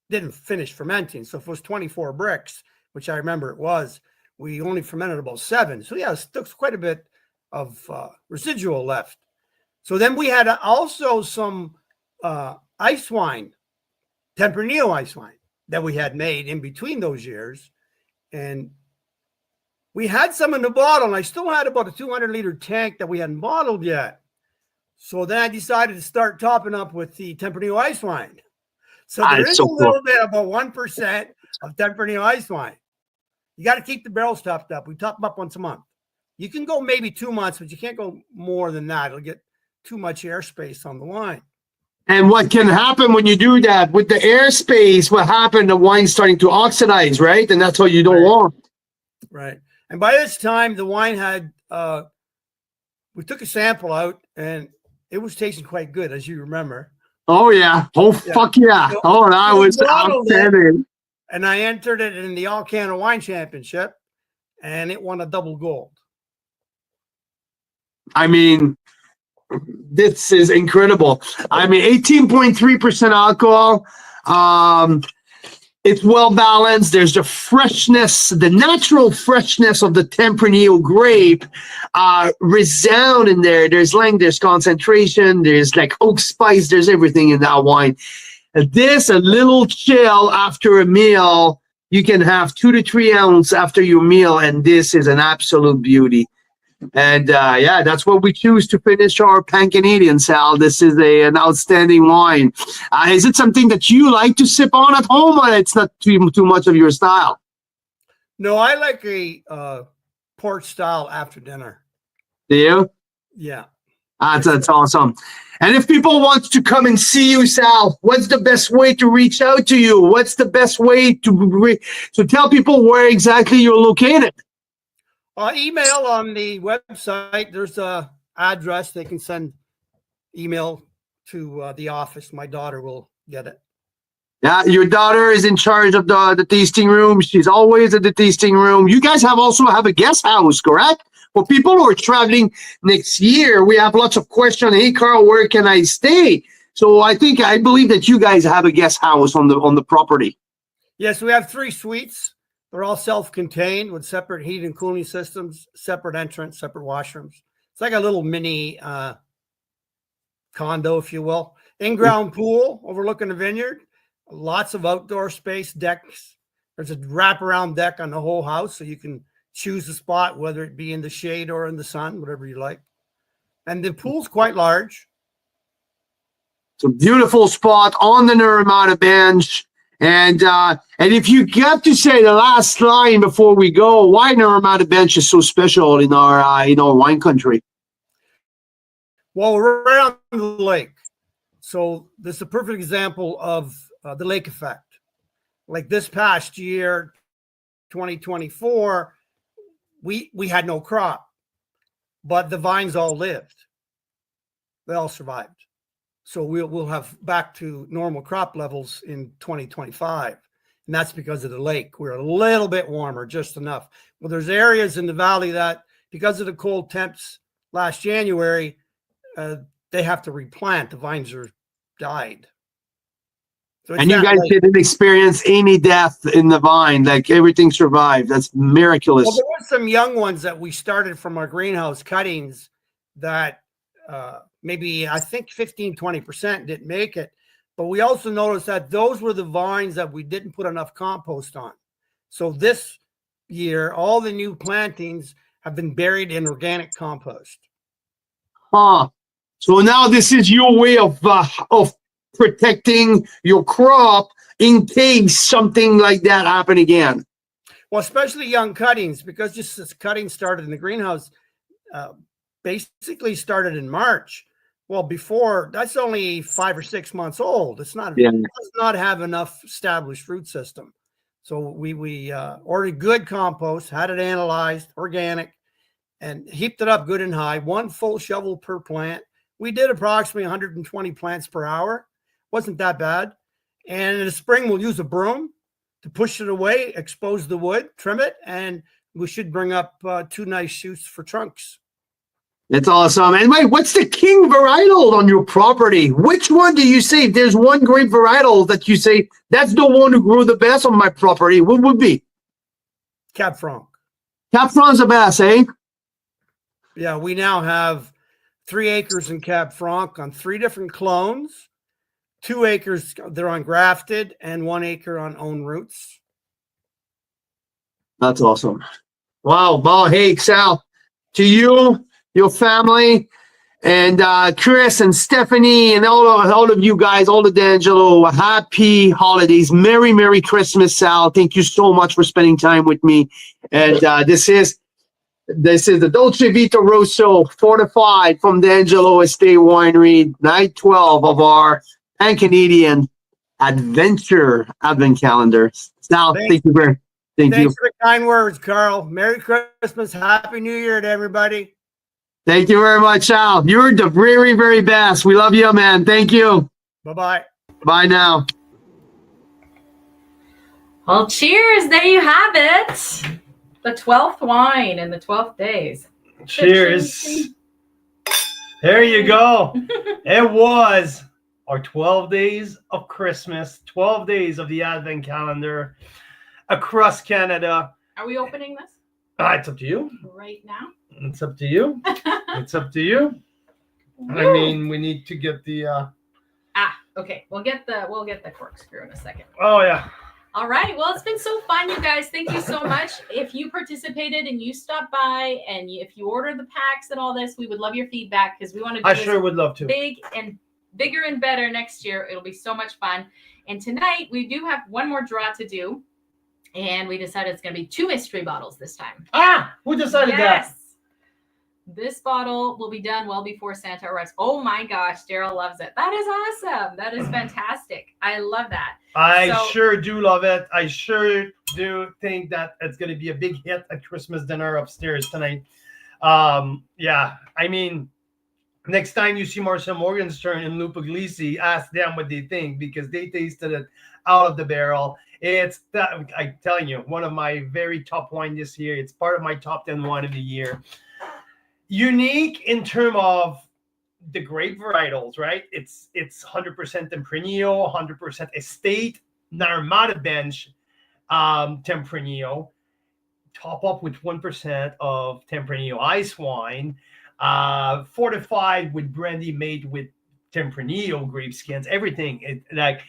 Didn't finish fermenting. So if it was 24 bricks, which I remember it was, we only fermented about 7. So yeah, it still quite a bit of residual left. So then we had also some ice wine, Tempranillo ice wine that we had made in between those years. And we had some in the bottle, and I still had about a 200-liter tank that we hadn't bottled yet. So then I decided to start topping up with the Tempranillo ice wine. So there is a little bit, about 1% of Tempranillo ice wine. You got to keep the barrels topped up. We top them up once a month. You can go maybe 2 months, but you can't go more than that. It'll get too much airspace on the wine. And what can happen when you do that with the airspace? What happened? The wine's starting to oxidize, right? And that's what you don't want. Right. And by this time, the wine had, we took a sample out, and it was tasting quite good, as you remember. Oh, yeah. Oh, yeah. Fuck yeah. So, oh, that was outstanding. And I entered it in the All Canada Wine Championship, and it won a double gold. I mean, this is incredible. I mean, 18.3% alcohol. It's well balanced. There's the freshness, the natural freshness of the Tempranillo grape resound in there. There's length, there's concentration, there's like oak spice, there's everything in that wine. This, a little chill after a meal. You can have 2 to 3 ounces after your meal, and this is an absolute beauty. And yeah, that's what we choose to finish our Pan Canadian, Sal. This is an outstanding wine. Is it something that you like to sip on at home, or it's not too much of your style? No, I like a port style after dinner. Do you? Yeah. That's awesome. And if people want to come and see you, Sal, what's the best way to reach out to you? What's the best way to tell people where exactly you're located? Email on the website. There's a address. They can send email to the office. My daughter will get it. Yeah, your daughter is in charge of the tasting room. She's always at the tasting room. You guys also have a guest house, correct? For people who are traveling next year, we have lots of questions. Hey, Carl, where can I stay? So I believe that you guys have a guest house on the property. Yes, we have 3 suites. They're all self-contained with separate heat and cooling systems, separate entrance, separate washrooms. It's like a little mini condo, if you will. In-ground pool overlooking the vineyard. Lots of outdoor space, decks. There's a wraparound deck on the whole house, so you can choose the spot, whether it be in the shade or in the sun, whatever you like. And the pool's quite large. It's a beautiful spot on the Naramata Bench. And if you got to say the last line before we go, why Naramata Bench is so special in our wine country? Well, we're right on the lake. So this is a perfect example of the lake effect. Like this past year, 2024, we had no crop, but the vines all lived. They all survived. So we'll have back to normal crop levels in 2025. And that's because of the lake. We're a little bit warmer, just enough. Well, there's areas in the valley that, because of the cold temps last January, they have to replant. The vines are died. So and you guys didn't experience any death in the vine. Like everything survived. That's miraculous. Well, there were some young ones that we started from our greenhouse cuttings that maybe I think 15-20% didn't make it. But we also noticed that those were the vines that we didn't put enough compost on. So this year, all the new plantings have been buried in organic compost. Huh. So now this is your way of protecting your crop in case something like that happen again. Well, especially young cuttings, because just as cutting started in the greenhouse, basically started in March. Well, before that's only 5 or 6 months old. It does not have enough established root system. So we ordered good compost, had it analyzed, organic, and heaped it up good and high. 1 full shovel per plant. We did approximately 120 plants per hour. Wasn't that bad. And in the spring, we'll use a broom to push it away, expose the wood, trim it, and we should bring up 2 nice shoots for trunks. That's awesome. And wait, what's the king varietal on your property? Which one do you say? If there's one grape varietal that you say, that's the one who grew the best on my property, what would be? Cab Franc. Cab Franc's the best, eh? Yeah, we now have 3 acres in Cab Franc on 3 different clones. 2 acres, they're on grafted, and 1 acre on own roots. That's awesome. Wow. Well, hey, Sal, to you, your family, and Chris and Stephanie and all of you guys, all of D'Angelo, happy holidays. Merry Christmas, Sal. Thank you so much for spending time with me. And this is the Dolce Vita Rosso fortified from D'Angelo Estate Winery, night 12 of our Pan Canadian Adventure Advent Calendar. Sal, thank you very much. Thanks for the kind words, Carl. Merry Christmas. Happy New Year to everybody. Thank you very much, Sal. You're the very, very best. We love you, man. Thank you. Bye-bye. Bye now. Well, cheers. There you have it. The 12th wine in the 12th days. Cheers. There you go. It was our 12 days of Christmas, 12 days of the Advent calendar across Canada. Are we opening this It's up to you. right now? It's up to you. It's up to you. I Woo! mean, we need to get the. Okay. We'll get the corkscrew in a second. Oh yeah. All right. Well, it's been so fun, you guys. Thank you so much. If you participated and you stopped by and if you ordered the packs and all this, we would love your feedback because we want to do I this sure would love to. big and bigger and better next year. It'll be so much fun. And tonight we do have one more draw to do. And we decided it's going to be 2 mystery bottles this time. Who decided that? Yes. This bottle will be done well before Santa arrives. Oh my gosh, Daryl loves it. That is awesome. That is fantastic. I love that. I So- sure do love it. I sure do think that it's going to be a big hit at Christmas dinner upstairs tonight. Yeah, I mean, next time you see Marcel Morgenstern and Lou Puglisi, ask them what they think because they tasted it out of the barrel. It's that I'm telling you, one of my very top wine this year. It's part of my top 10 wine of the year. Unique in terms of the grape varietals, right? It's 100% Tempranillo, 100% Estate, Narmada Bench Tempranillo, top up with 1% of Tempranillo ice wine, fortified with brandy made with Tempranillo grape skins, everything. Like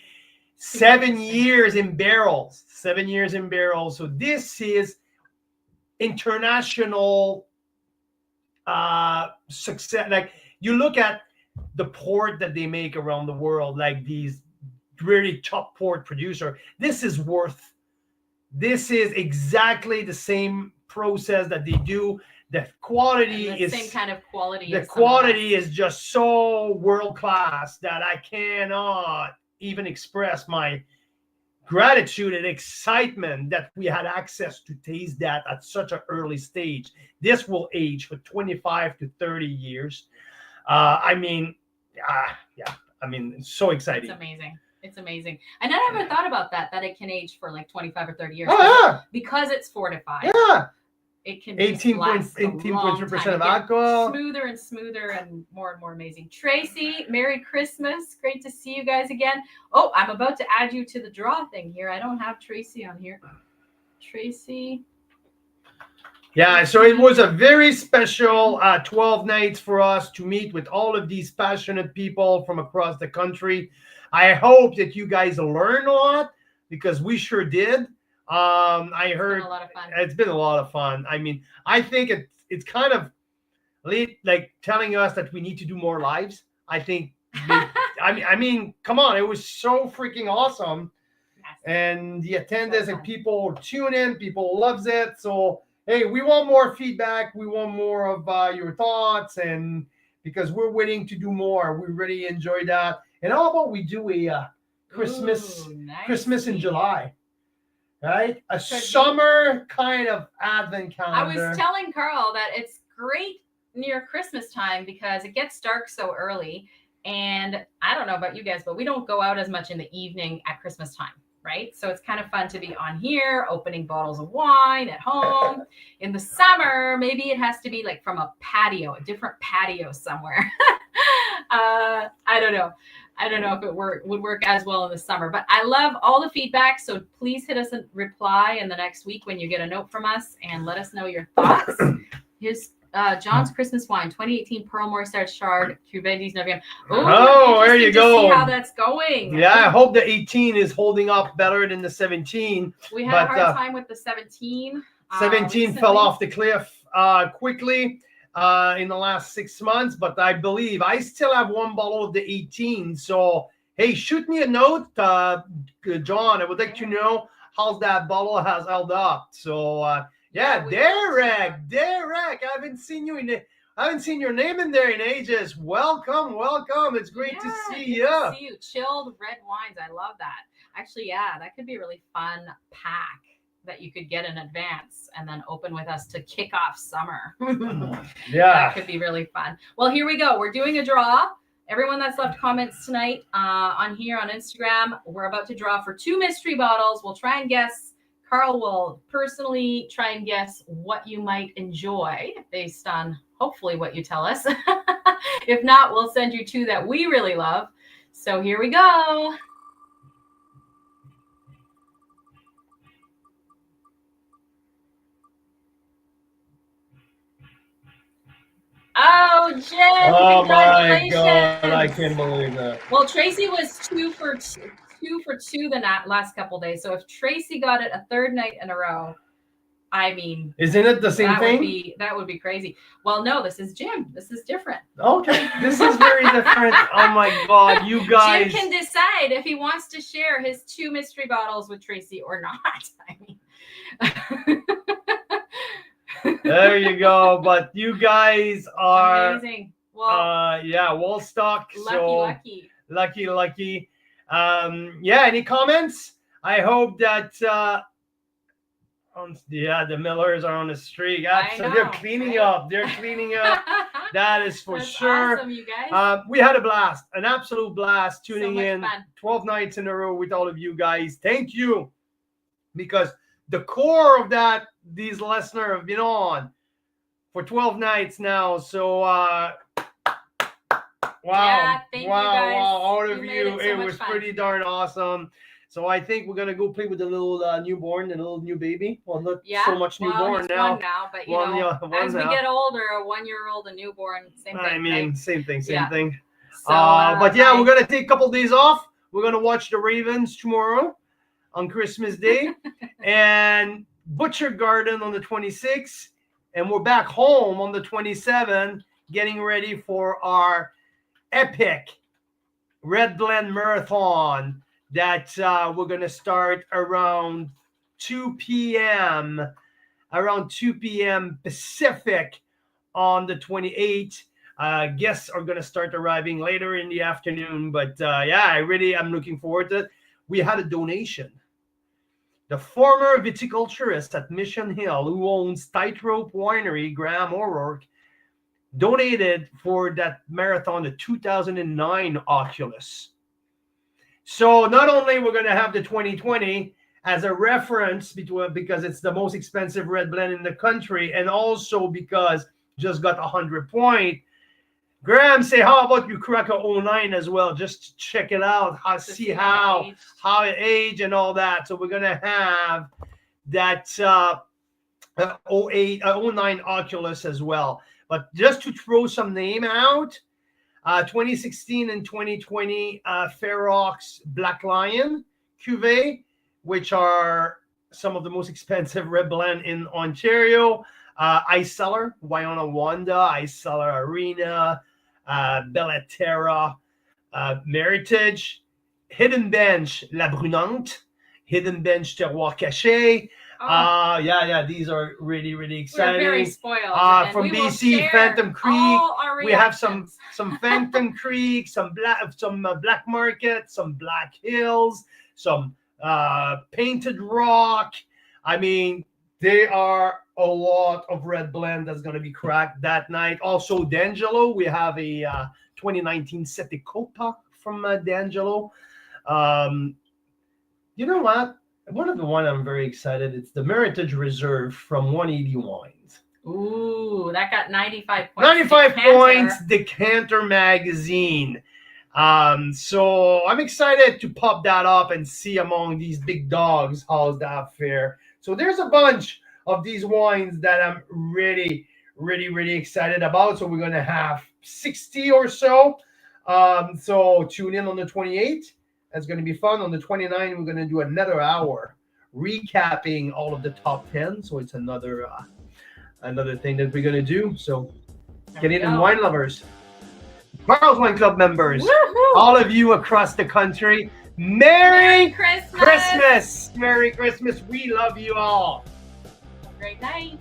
7 years in barrels, 7 years in barrels. So this is international success. Like you look at the port that they make around the world, like these really top port producer, this is exactly the same process that they do. The quality And the is same kind of quality. the as some of quality us. is just so world class that I cannot even express my gratitude and excitement that we had access to taste that at such an early stage. This will age for 25 to 30 years. I mean, it's so exciting. It's amazing. It's amazing. And I never thought about that it can age for like 25 or 30 years. Oh, Because it's fortified. yeah. It can 18.3% of alcohol. Smoother and smoother and more amazing. Tracy, Merry Christmas. Great to see you guys again. Oh, I'm about to add you to the draw thing here. I don't have Tracy on here. Tracy. Yeah, so it was a very special 12 nights for us to meet with all of these passionate people from across the country. I hope that you guys learned a lot because we sure did. I heard It's been a lot of fun. it's been a lot of fun. I mean, I think it's kind of like telling us that we need to do more lives. I think. I mean, come on, it was so freaking awesome, Yes. and the attendance So and fun. people tune in. People loves it. So hey, we want more feedback. We want more of your thoughts, and because we're waiting to do more, we really enjoy that. And how about we do a Christmas Ooh, nice. Christmas in July? Right? A Could be. summer kind of Advent I calendar. was telling Carl that it's great near Christmas time because it gets dark so early. And I don't know about you guys, but we don't go out as much in the evening at Christmas time, right? So it's kind of fun to be on here, opening bottles of wine at home. In the summer, maybe it has to be like from a patio, a different patio somewhere. I don't know. I don't know if it would work as well in the summer, but I love all the feedback. So please hit us a reply in the next week when you get a note from us and let us know your thoughts. Here's John's Christmas wine, 2018 Pearl Morissard Chard, Cuvée 19. Oh, there you interesting to go. See how that's going. Yeah, I hope the 18 is holding up better than the 17. We had a but, hard time with the 17. 17 fell recently. off the cliff quickly in the last 6 months, but I believe I still have one bottle of the 18. So, hey, shoot me a note, John. I would like to know how that bottle has held up. So, yeah, Derek, I haven't seen you I haven't seen your name in there in ages. Welcome. It's great to see you. To see you. Chilled red wines. I love that. Actually, yeah, that could be a really fun pack that you could get in advance and then open with us to kick off summer. Yeah. That could be really fun. Well, here we go. We're doing a draw. Everyone that's left comments tonight on here on Instagram, we're about to draw for 2 mystery bottles. We'll try and guess. Carl will personally try and guess what you might enjoy based on hopefully what you tell us. If not, we'll send you 2 that we really love. So here we go. Oh, Jim! Oh my Congratulations! God, I can't believe that. Well, Tracy was 2 for 2 the last couple days. So if Tracy got it a third night in a row, I mean, Isn't it the same thing? That would be crazy. Well, no, this is Jim. This is different. Okay, this is very different. Oh my God, you guys. Jim can decide if he wants to share his 2 mystery bottles with Tracy or not. I mean, There you go. But you guys are amazing. Well, yeah, well stocked. lucky. Lucky. Yeah, any comments? I hope that the Millers are on the streak. So they're cleaning up. They're cleaning up. That is for That's sure. awesome, you guys. We had a blast, an absolute blast tuning much in fun. 12 nights in a row with all of you guys. Thank you. Because the core of that, these listeners have been on for 12 nights now. So, wow. Yeah, thank you guys. All of You made you. it so It much was fun. pretty darn awesome. So I think we're going to go play with the little newborn, the little new baby. Well, not so much newborn he's now. 1 now, but One as we now. get older, a 1-year-old, a newborn, same thing. I mean, right? same thing. Yeah. So, So, but yeah, we're gonna take a couple days off. We're gonna watch the Ravens tomorrow on Christmas Day, and Butcher Garden on the 26th, and we're back home on the 27th, getting ready for our epic Red Blend Marathon that we're gonna start around 2 p.m. Pacific on the 28th. Guests are going to start arriving later in the afternoon, but yeah, I'm looking forward to it. We had a donation. The former viticulturist at Mission Hill, who owns Tightrope Winery, Graham O'Rourke, donated for that marathon the 2009 Oculus. So not only we're going to have the 2020 as a reference because it's the most expensive red blend in the country, and also because just got 100 points. Graham say, how about you crack a 09 as well, just to check it out, see how it aged and all that. So we're gonna have that 09 Oculus as well. But just to throw some name out, 2016 and 2020 Ferox Black Lion Cuvée, which are some of the most expensive red blend in Ontario. Ice Cellar, Wyona Wanda, Ice Cellar Arena, Bellaterra, Meritage, Hidden Bench, La Brunante, Hidden Bench Terroir Caché. Yeah, these are really, really exciting. We're very spoiled. From BC, Phantom Creek. We have some Phantom Creek, some Black Market, some Black Hills, some Painted Rock. I mean, there are a lot of red blend that's going to be cracked that night. Also, D'Angelo, we have a 2019 Sette Copa from D'Angelo. You know what? One of the one I'm very excited. It's the Meritage Reserve from 180 Wines. Ooh, that got 95 points. 95 points, Decanter Magazine. So I'm excited to pop that up and see among these big dogs how's that fare. So there's a bunch of these wines that I'm really, really, really excited about. So we're going to have 60 or so. So tune in on the 28th. That's going to be fun. On the 29th, we're going to do another hour recapping all of the top 10. So it's another thing that we're going to do. So get in, wine lovers, Carl's Wine Club members, Woo-hoo! all of you across the country, Merry Christmas! Christmas! Merry Christmas. We love you all. Have a great night.